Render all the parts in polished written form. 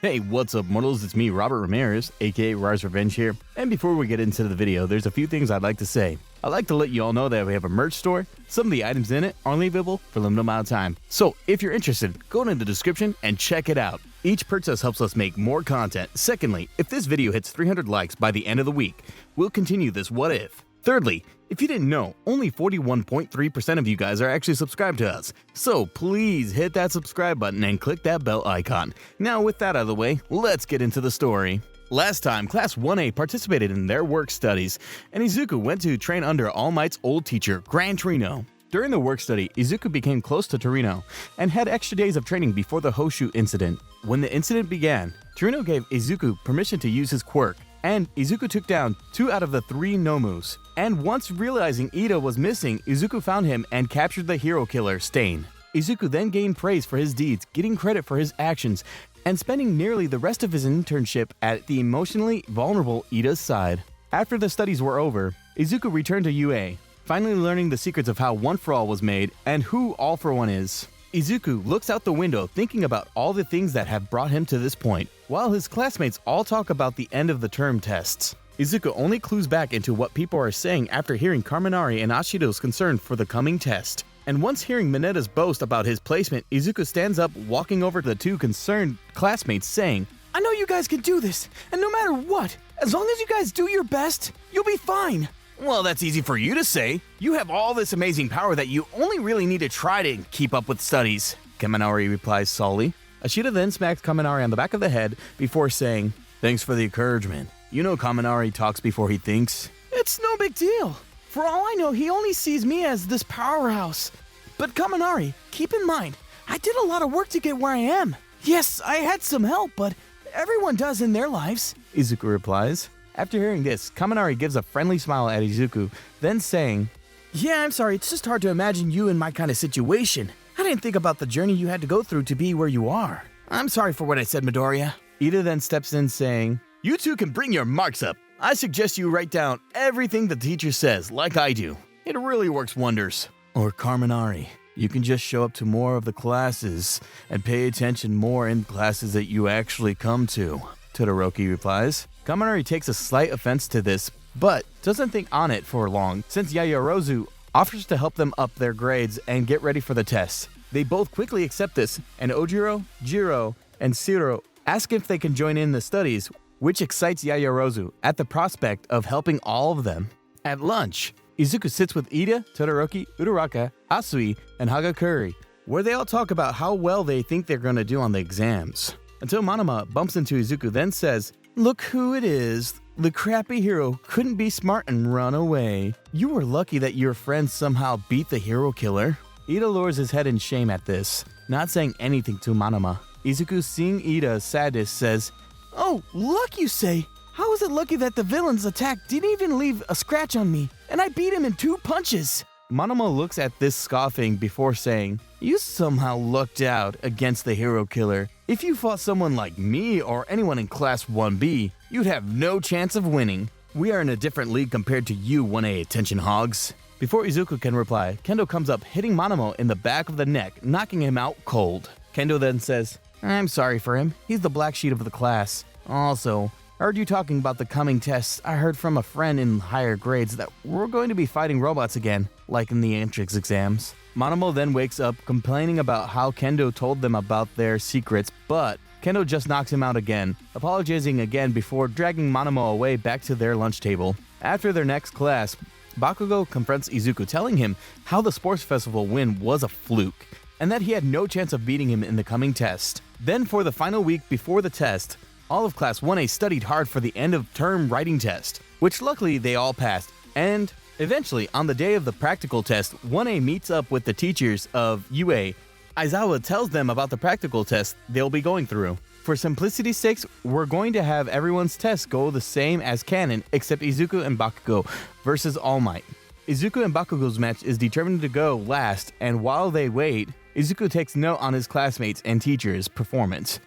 Hey, what's up, mortals? It's me, Robert Ramirez, aka Rars Revenge here. And before we get into the video, there's a few things I'd like to say. I'd like to let you all know that we have a merch store. Some of the items in it are only available for a limited amount of time. So if you're interested, go into the description and check it out. Each purchase helps us make more content. Secondly, if this video hits 300 likes by the end of the week, we'll continue this what if. Thirdly, if you didn't know, only 41.3% of you guys are actually subscribed to us. So please hit that subscribe button and click that bell icon. Now with that out of the way, let's get into the story. Last time, Class 1A participated in their work studies, and Izuku went to train under All Might's old teacher, Gran Torino. During the work study, Izuku became close to Torino and had extra days of training before the Hoshu incident. When the incident began, Torino gave Izuku permission to use his quirk, and Izuku took down 2 out of the 3 Nomus. And once realizing Ida was missing, Izuku found him and captured the hero killer, Stain. Izuku then gained praise for his deeds, getting credit for his actions, and spending nearly the rest of his internship at the emotionally vulnerable Ida's side. After the studies were over, Izuku returned to UA, finally learning the secrets of how One for All was made and who All for One is. Izuku looks out the window thinking about all the things that have brought him to this point, while his classmates all talk about the end of the term tests. Izuku only clues back into what people are saying after hearing Kaminari and Ashido's concern for the coming test. And once hearing Mineta's boast about his placement, Izuku stands up, walking over to the 2 concerned classmates saying, I know you guys can do this, and no matter what, as long as you guys do your best, you'll be fine. "Well, that's easy for you to say. You have all this amazing power that you only really need to try to keep up with studies," Kaminari replies sully. Ashida then smacks Kaminari on the back of the head before saying, "Thanks for the encouragement. You know Kaminari talks before he thinks." It's no big deal. For all I know, he only sees me as this powerhouse. But Kaminari, keep in mind, I did a lot of work to get where I am. Yes, I had some help, but everyone does in their lives, Izuku replies. After hearing this, Kaminari gives a friendly smile at Izuku, then saying, Yeah, I'm sorry, it's just hard to imagine you in my kind of situation. I didn't think about the journey you had to go through to be where you are. I'm sorry for what I said, Midoriya. Ida then steps in saying, "You two can bring your marks up. I suggest you write down everything the teacher says, like I do. It really works wonders." Or Kaminari, "You can just show up to more of the classes and pay attention more in classes that you actually come to," Todoroki replies. Kaminari takes a slight offense to this, but doesn't think on it for long, since Yaoyorozu offers to help them up their grades and get ready for the test. They both quickly accept this, and Ojiro, Jiro, and Shiro ask if they can join in the studies, which excites Yaoyorozu at the prospect of helping all of them. At lunch, Izuku sits with Ida, Todoroki, Uraraka, Asui, and Hagakure, where they all talk about how well they think they're going to do on the exams. Until Monoma bumps into Izuku, then says, "Look who it is. The crappy hero couldn't be smart and run away. You were lucky that your friends somehow beat the hero killer." Ida lowers his head in shame at this, not saying anything to Monoma. Izuku, seeing Ida's sadness, says, Oh, luck you say? How is it lucky that the villain's attack didn't even leave a scratch on me, and I beat him in 2 punches? Monoma looks at this scoffing before saying, "You somehow lucked out against the hero killer. If you fought someone like me or anyone in Class 1B, you'd have no chance of winning. We are in a different league compared to you 1A attention hogs." Before Izuku can reply, Kendo comes up, hitting Monoma in the back of the neck, knocking him out cold. Kendo then says, "I'm sorry for him. He's the black sheep of the class. Also, I heard you talking about the coming tests. I heard from a friend in higher grades that we're going to be fighting robots again, like in the entrance exams." Monoma then wakes up complaining about how Kendo told them about their secrets, but Kendo just knocks him out again, apologizing again before dragging Monoma away back to their lunch table. After their next class, Bakugo confronts Izuku, telling him how the sports festival win was a fluke, and that he had no chance of beating him in the coming test. Then for the final week before the test, all of Class 1A studied hard for the end of term writing test, which luckily they all passed, and eventually on the day of the practical test, 1A meets up with the teachers of UA. Aizawa tells them about the practical test they'll be going through. For simplicity's sake, we're going to have everyone's tests go the same as canon except Izuku and Bakugo versus All Might. Izuku and Bakugo's match is determined to go last, and while they wait, Izuku takes note on his classmates' and teachers' performance.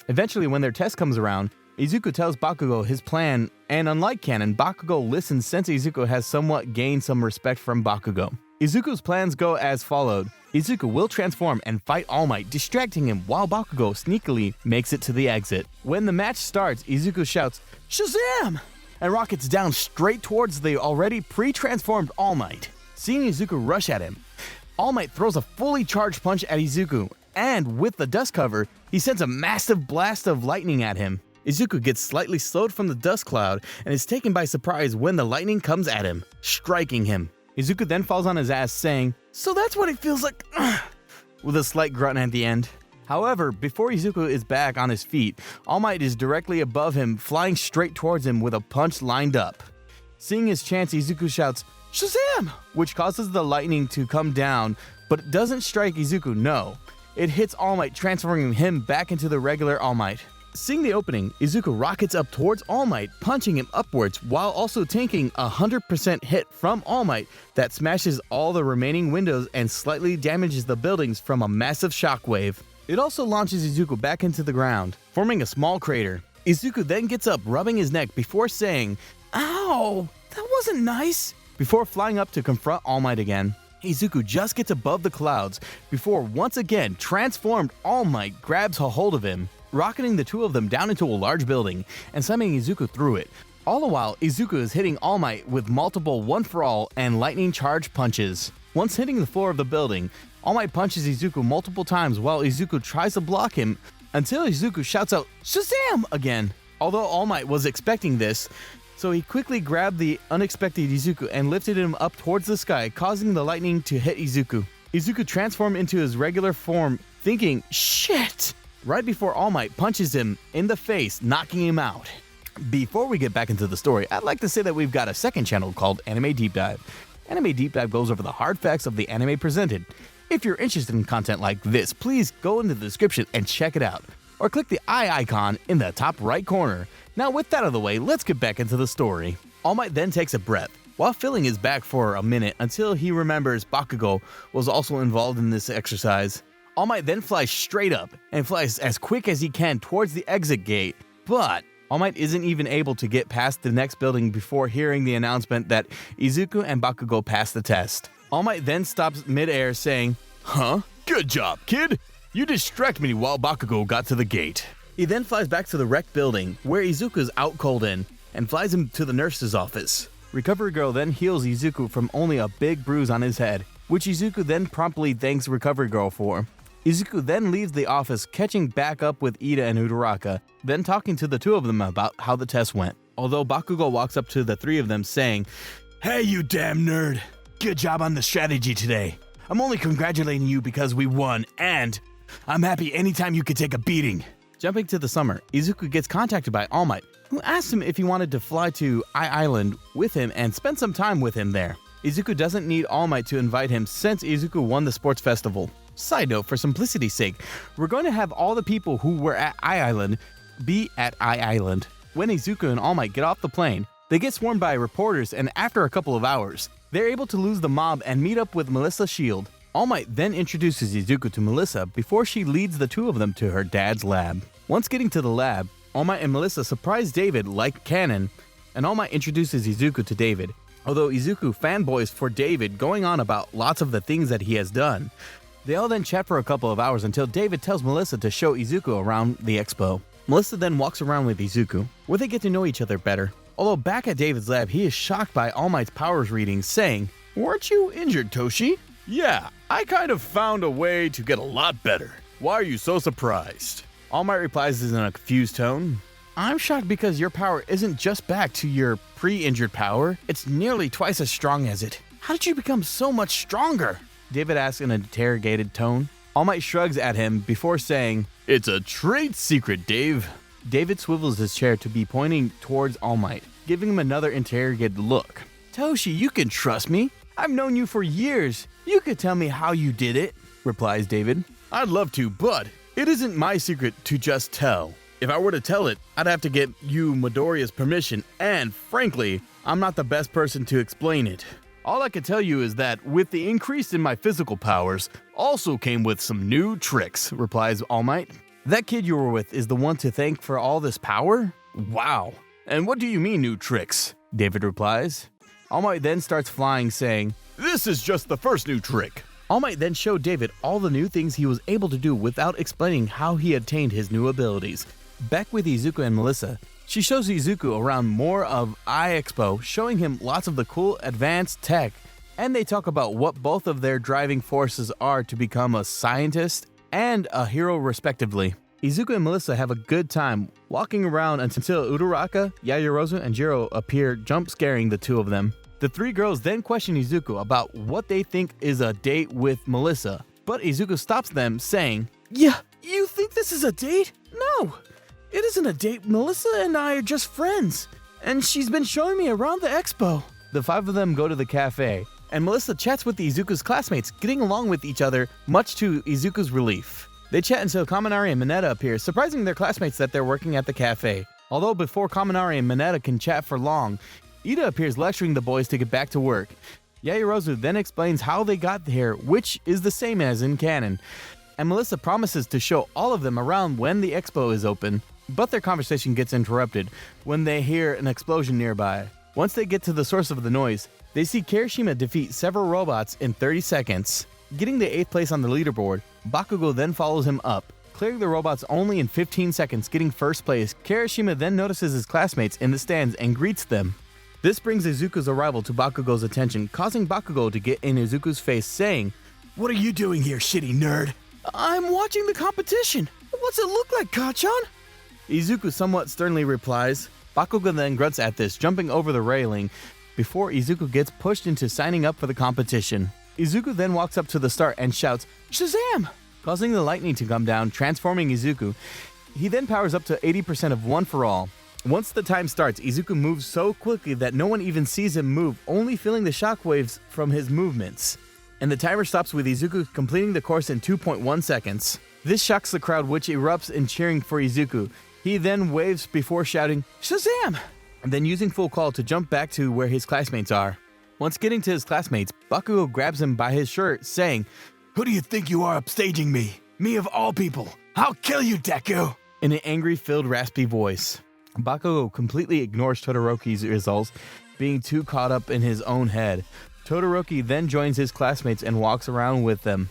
Eventually, when their test comes around, Izuku tells Bakugo his plan, and unlike canon, Bakugo listens since Izuku has somewhat gained some respect from Bakugo. Izuku's plans go as followed. Izuku will transform and fight All Might, distracting him while Bakugo sneakily makes it to the exit. When the match starts, Izuku shouts, "Shazam!" and rockets down straight towards the already pre-transformed All Might. Seeing Izuku rush at him, All Might throws a fully charged punch at Izuku, and with the dust cover, he sends a massive blast of lightning at him. Izuku gets slightly slowed from the dust cloud and is taken by surprise when the lightning comes at him, striking him. Izuku then falls on his ass saying, "So that's what it feels like," with a slight grunt at the end. However, before Izuku is back on his feet, All Might is directly above him, flying straight towards him with a punch lined up. Seeing his chance, Izuku shouts, "Shazam!" which causes the lightning to come down, but it doesn't strike Izuku, no. It hits All Might, transforming him back into the regular All Might. Seeing the opening, Izuku rockets up towards All Might, punching him upwards while also taking a 100% hit from All Might that smashes all the remaining windows and slightly damages the buildings from a massive shockwave. It also launches Izuku back into the ground, forming a small crater. Izuku then gets up, rubbing his neck before saying, "Ow, that wasn't nice," before flying up to confront All Might again. Izuku just gets above the clouds before once again transformed All Might grabs a hold of him, rocketing the two of them down into a large building and slamming Izuku through it. All the while, Izuku is hitting All Might with multiple one-for-all and lightning charge punches. Once hitting the floor of the building, All Might punches Izuku multiple times while Izuku tries to block him until Izuku shouts out, "Shazam!" again. Although All Might was expecting this, so he quickly grabbed the unexpected Izuku and lifted him up towards the sky, causing the lightning to hit Izuku. Izuku transformed into his regular form, thinking, "Shit!" right before All Might punches him in the face, knocking him out. Before we get back into the story, I'd like to say that we've got a second channel called Anime Deep Dive. Anime Deep Dive goes over the hard facts of the anime presented. If you're interested in content like this, please go into the description and check it out, or click the eye icon in the top right corner. Now with that out of the way, let's get back into the story. All Might then takes a breath, while filling his back for a minute until he remembers Bakugo was also involved in this exercise. All Might then flies straight up and flies as quick as he can towards the exit gate, but All Might isn't even able to get past the next building before hearing the announcement that Izuku and Bakugo passed the test. All Might then stops mid-air saying, "Huh? Good job, kid! You distracted me while Bakugo got to the gate." He then flies back to the wrecked building, where Izuku's out cold in, and flies him to the nurse's office. Recovery Girl then heals Izuku from only a big bruise on his head, which Izuku then promptly thanks Recovery Girl for. Izuku then leaves the office, catching back up with Ida and Uraraka, then talking to the two of them about how the test went. Although Bakugo walks up to the three of them saying, "Hey, you damn nerd! Good job on the strategy today. I'm only congratulating you because we won, and I'm happy anytime you could take a beating." Jumping to the summer, Izuku gets contacted by All Might, who asks him if he wanted to fly to Island with him and spend some time with him there. Izuku doesn't need All Might to invite him since Izuku won the sports festival. Side note, for simplicity's sake, we're going to have all the people who were at Island be at Island. When Izuku and All Might get off the plane, they get swarmed by reporters, and after a couple of hours, they're able to lose the mob and meet up with Melissa Shield. All Might then introduces Izuku to Melissa before she leads the two of them to her dad's lab. Once getting to the lab, All Might and Melissa surprise David like canon, and All Might introduces Izuku to David. Although Izuku fanboys for David, going on about lots of the things that he has done. They all then chat for a couple of hours until David tells Melissa to show Izuku around the expo. Melissa then walks around with Izuku, where they get to know each other better. Although back at David's lab, he is shocked by All Might's powers readings, saying, "Weren't you injured, Toshi?" "Yeah, I kind of found a way to get a lot better. Why are you so surprised?" All Might replies in a confused tone, "I'm shocked because your power isn't just back to your pre-injured power, it's nearly twice as strong as it. How did you become so much stronger?" David asks in an interrogated tone. All Might shrugs at him before saying, "It's a trade secret, Dave." David swivels his chair to be pointing towards All Might, giving him another interrogated look. "Toshi, you can trust me. I've known you for years. You could tell me how you did it," replies David. "I'd love to, but it isn't my secret to just tell. If I were to tell it, I'd have to get you Midoriya's permission, and frankly, I'm not the best person to explain it. All I can tell you is that with the increase in my physical powers, also came with some new tricks," replies All Might. "That kid you were with is the one to thank for all this power? Wow. And what do you mean new tricks?" David replies. All Might then starts flying, saying, "This is just the first new trick. All Might then showed David all the new things he was able to do without explaining how he obtained his new abilities. Back with Izuku and Melissa, she shows Izuku around more of iExpo, showing him lots of the cool advanced tech, and they talk about what both of their driving forces are to become a scientist and a hero respectively. Izuku and Melissa have a good time walking around until Uraraka, Yaoyorozu, and Jiro appear, jump scaring the two of them. The three girls then question Izuku about what they think is a date with Melissa, but Izuku stops them saying, Yeah, you think this is a date? No, it isn't a date. Melissa and I are just friends, and she's been showing me around the expo. The five of them go to the cafe, and Melissa chats with Izuku's classmates, getting along with each other, much to Izuku's relief. They chat until Kaminari and Mineta appear, surprising their classmates that they're working at the cafe. Although before Kaminari and Mineta can chat for long, Ida appears lecturing the boys to get back to work. Yaoyorozu then explains how they got here, which is the same as in canon, and Melissa promises to show all of them around when the expo is open, but their conversation gets interrupted when they hear an explosion nearby. Once they get to the source of the noise, they see Kirishima defeat several robots in 30 seconds. Getting the 8th place on the leaderboard, Bakugo then follows him up, clearing the robots only in 15 seconds, getting 1st place. Kirishima then notices his classmates in the stands and greets them. This brings Izuku's arrival to Bakugo's attention, causing Bakugo to get in Izuku's face, saying, What are you doing here, shitty nerd? I'm watching the competition. What's it look like, Kacchan? Izuku somewhat sternly replies. Bakugo then grunts at this, jumping over the railing, before Izuku gets pushed into signing up for the competition. Izuku then walks up to the start and shouts, Shazam! Causing the lightning to come down, transforming Izuku. He then powers up to 80% of One for All. Once the time starts, Izuku moves so quickly that no one even sees him move, only feeling the shockwaves from his movements. And the timer stops with Izuku completing the course in 2.1 seconds. This shocks the crowd, which erupts in cheering for Izuku. He then waves before shouting, Shazam! And then using full call to jump back to where his classmates are. Once getting to his classmates, Bakugo grabs him by his shirt, saying, Who do you think you are upstaging me? Me of all people. I'll kill you, Deku! In an angry-filled, raspy voice. Bakugo completely ignores Todoroki's results, being too caught up in his own head. Todoroki then joins his classmates and walks around with them.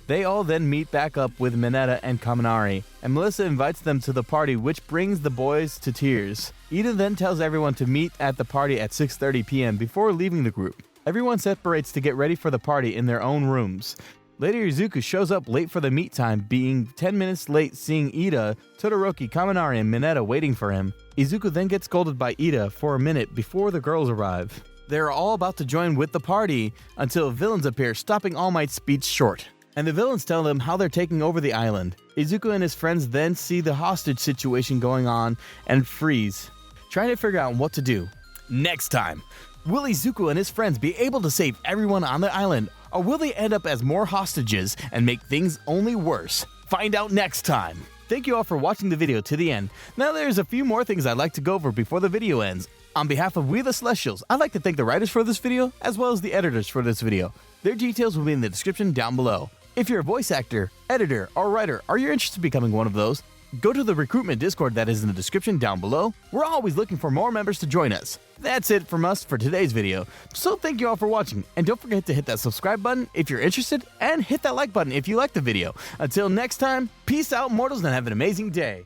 They all then meet back up with Mineta and Kaminari, and Melissa invites them to the party, which brings the boys to tears. Ida then tells everyone to meet at the party at 6:30 p.m. before leaving the group. Everyone separates to get ready for the party in their own rooms. Later, Izuku shows up late for the meet time, being 10 minutes late, seeing Ida, Todoroki, Kaminari, and Mineta waiting for him. Izuku then gets scolded by Ida for a minute before the girls arrive. They're all about to join with the party until villains appear, stopping All Might's speech short. And the villains tell them how they're taking over the island. Izuku and his friends then see the hostage situation going on and freeze, trying to figure out what to do. Next time, will Izuku and his friends be able to save everyone on the island, or will they end up as more hostages and make things only worse? Find out next time. Thank you all for watching the video to the end. Now there's a few more things I'd like to go over before the video ends. On behalf of We the Celestials, I'd like to thank the writers for this video, as well as the editors for this video. Their details will be in the description down below. If you're a voice actor, editor, or writer, or you're interested in becoming one of those, go to the recruitment Discord that is in the description down below. We're always looking for more members to join us. That's it from us for today's video. So thank you all for watching, and don't forget to hit that subscribe button if you're interested, and hit that like button if you liked the video. Until next time, peace out, mortals, and have an amazing day.